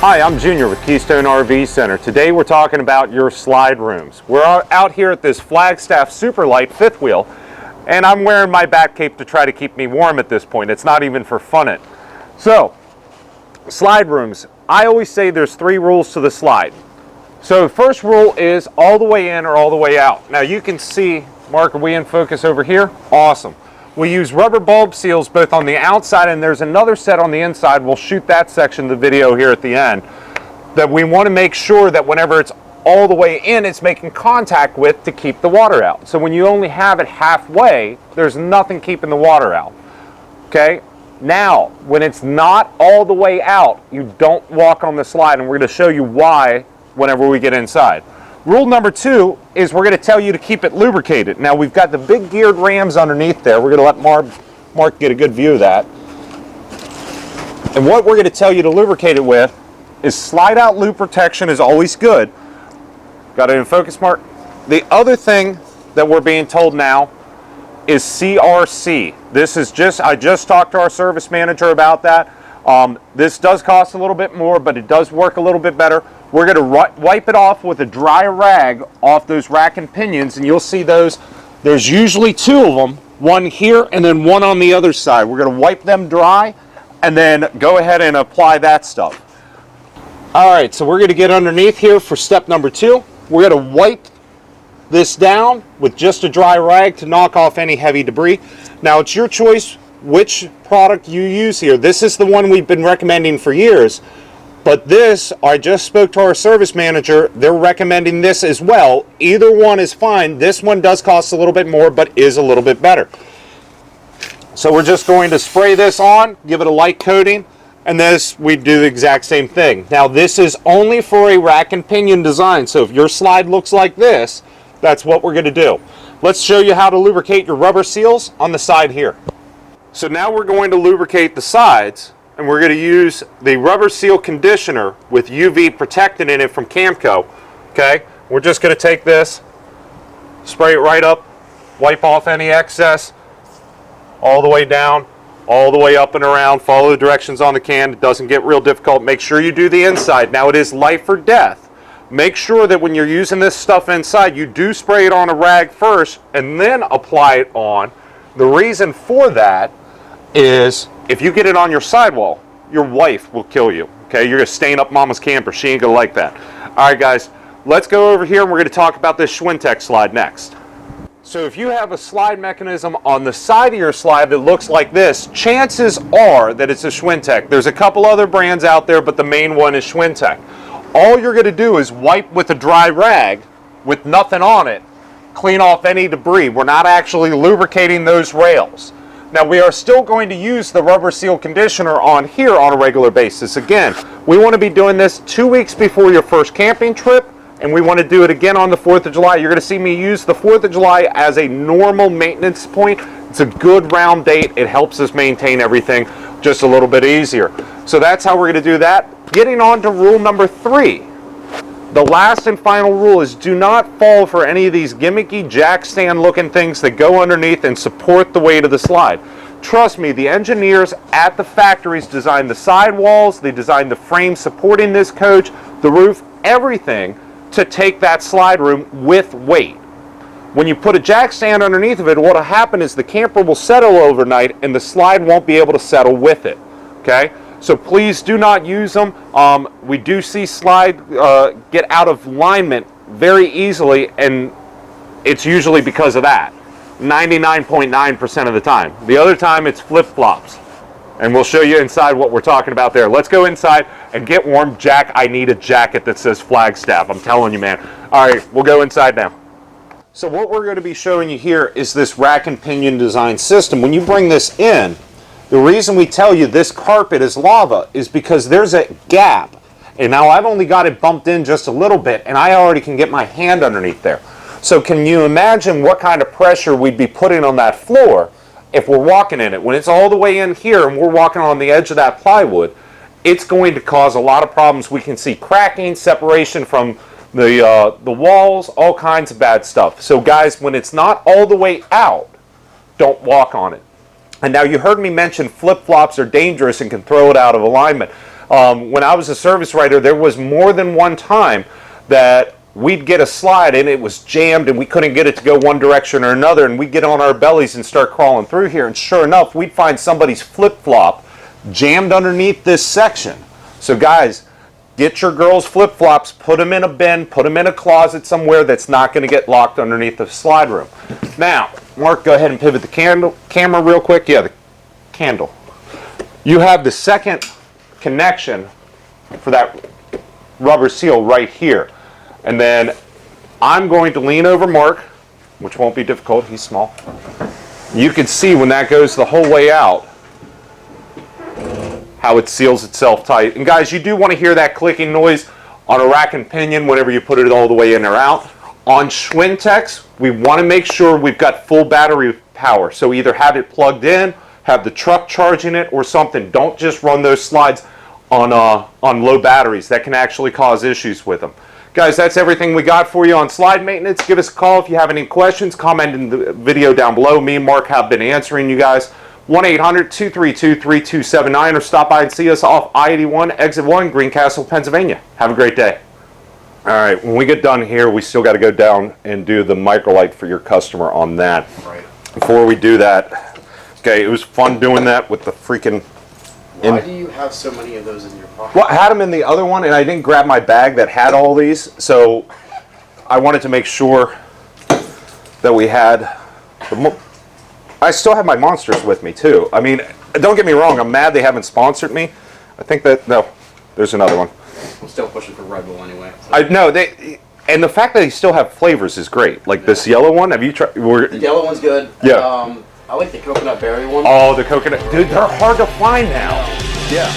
Hi, I'm Junior with Keystone RV Center. Today we're talking about your slide rooms. We're out here at this Flagstaff Superlight fifth wheel, and I'm wearing my back cape to try to keep me warm at this point. It's not even for fun. So, slide rooms. I always say there's 3 rules to the slide. So the first rule is all the way in or all the way out. Now you can see, Mark, are we in focus over here? Awesome. We use rubber bulb seals both on the outside, and there's another set on the inside. We'll shoot that section of the video here at the end. That we want to make sure that whenever it's all the way in, it's making contact with to keep the water out. So when you only have it halfway, there's nothing keeping the water out. Okay? Now, when it's not all the way out, you don't walk on the slide, and we're going to show you why whenever we get inside. Rule number 2 is we're going to tell you to keep it lubricated. Now we've got the big geared rams underneath there. We're going to let Mark get a good view of that. And what we're going to tell you to lubricate it with is slide out loop protection is always good. Got it in focus, Mark? The other thing that we're being told now is CRC. This is I just talked to our service manager about that. This does cost a little bit more, but it does work a little bit better. We're going to wipe it off with a dry rag off those rack and pinions, and you'll see those. There's usually 2 of them, one here and then one on the other side. We're going to wipe them dry and then go ahead and apply that stuff. All right, so we're going to get underneath here for step number 2. We're going to wipe this down with just a dry rag to knock off any heavy debris. Now it's your choice which product you use here. This is the one we've been recommending for years. But this, I just spoke to our service manager, they're recommending this as well. Either one is fine. This one does cost a little bit more, but is a little bit better. So we're just going to spray this on, give it a light coating, and this, we do the exact same thing. Now this is only for a rack and pinion design, so if your slide looks like this, that's what we're going to do. Let's show you how to lubricate your rubber seals on the side here. So now we're going to lubricate the sides, and we're going to use the rubber seal conditioner with UV protectant in it from Camco. Okay, we're just going to take this, spray it right up, wipe off any excess, all the way down, all the way up and around. Follow the directions on the can. It doesn't get real difficult. Make sure you do the inside. Now it is life or death. Make sure that when you're using this stuff inside, you do spray it on a rag first and then apply it on. The reason for that is if you get it on your sidewall, your wife will kill you. Okay, you're gonna stain up mama's camper. She ain't gonna like that. All right, guys, let's go over here and we're gonna talk about this Schwintek slide next. So if you have a slide mechanism on the side of your slide that looks like this, chances are that it's a Schwintek. There's a couple other brands out there, but the main one is Schwintek. All you're gonna do is wipe with a dry rag with nothing on it, clean off any debris. We're not actually lubricating those rails. Now we are still going to use the rubber seal conditioner on here on a regular basis. Again, we want to be doing this 2 weeks before your first camping trip, and we want to do it again on the 4th of July. You're going to see me use the 4th of July as a normal maintenance point. It's a good round date. It helps us maintain everything just a little bit easier. So that's how we're going to do that. Getting on to rule number 3. The last and final rule is do not fall for any of these gimmicky jack stand looking things that go underneath and support the weight of the slide. Trust me, the engineers at the factories designed the sidewalls, they designed the frame supporting this coach, the roof, everything to take that slide room with weight. When you put a jack stand underneath of it, what will happen is the camper will settle overnight and the slide won't be able to settle with it. Okay? So please do not use them. We do see slide get out of alignment very easily, and it's usually because of that. 99.9% of the time. The other time it's flip-flops. And we'll show you inside what we're talking about there. Let's go inside and get warm. Jack, I need a jacket that says Flagstaff. I'm telling you, man. All right, we'll go inside now. So what we're going to be showing you here is this rack and pinion design system. When you bring this in, the reason we tell you this carpet is lava is because there's a gap. And now I've only got it bumped in just a little bit, and I already can get my hand underneath there. So can you imagine what kind of pressure we'd be putting on that floor if we're walking in it? When it's all the way in here and we're walking on the edge of that plywood, it's going to cause a lot of problems. We can see cracking, separation from the walls, all kinds of bad stuff. So guys, when it's not all the way out, don't walk on it. And now you heard me mention flip-flops are dangerous and can throw it out of alignment. When I was a service writer, there was more than one time that we'd get a slide and it was jammed and we couldn't get it to go one direction or another, and we'd get on our bellies and start crawling through here, and sure enough, we'd find somebody's flip-flop jammed underneath this section. So guys, get your girls' flip-flops, put them in a bin, put them in a closet somewhere that's not going to get locked underneath the slide room. Now, Mark, go ahead and pivot the camera real quick. Yeah, the candle. You have the second connection for that rubber seal right here. And then I'm going to lean over Mark, which won't be difficult, he's small. You can see when that goes the whole way out, how it seals itself tight. And guys, you do want to hear that clicking noise on a rack and pinion whenever you put it all the way in or out. On Schwintek's, we want to make sure we've got full battery power. So either have it plugged in, have the truck charging it, or something. Don't just run those slides on low batteries. That can actually cause issues with them. Guys, that's everything we got for you on slide maintenance. Give us a call if you have any questions. Comment in the video down below. Me and Mark have been answering you guys. 1-800-232-3279, or stop by and see us off I-81, Exit 1, Greencastle, Pennsylvania. Have a great day. All right, when we get done here, we still got to go down and do the microlight for your customer on that. Right. Before we do that, okay, it was fun doing that with the freaking... Why do you have so many of those in your pocket? Well, I had them in the other one, and I didn't grab my bag that had all these, so I wanted to make sure that we had... I still have my monsters with me, too. I mean, don't get me wrong, I'm mad they haven't sponsored me. I think that... No, there's another one. I'm still pushing for Red Bull anyway. So. I know, and the fact that they still have flavors is great. Like this yellow one, have you tried? The yellow one's good. Yeah. I like the coconut berry one. Oh, the coconut. Dude, they're hard to find now. Yeah.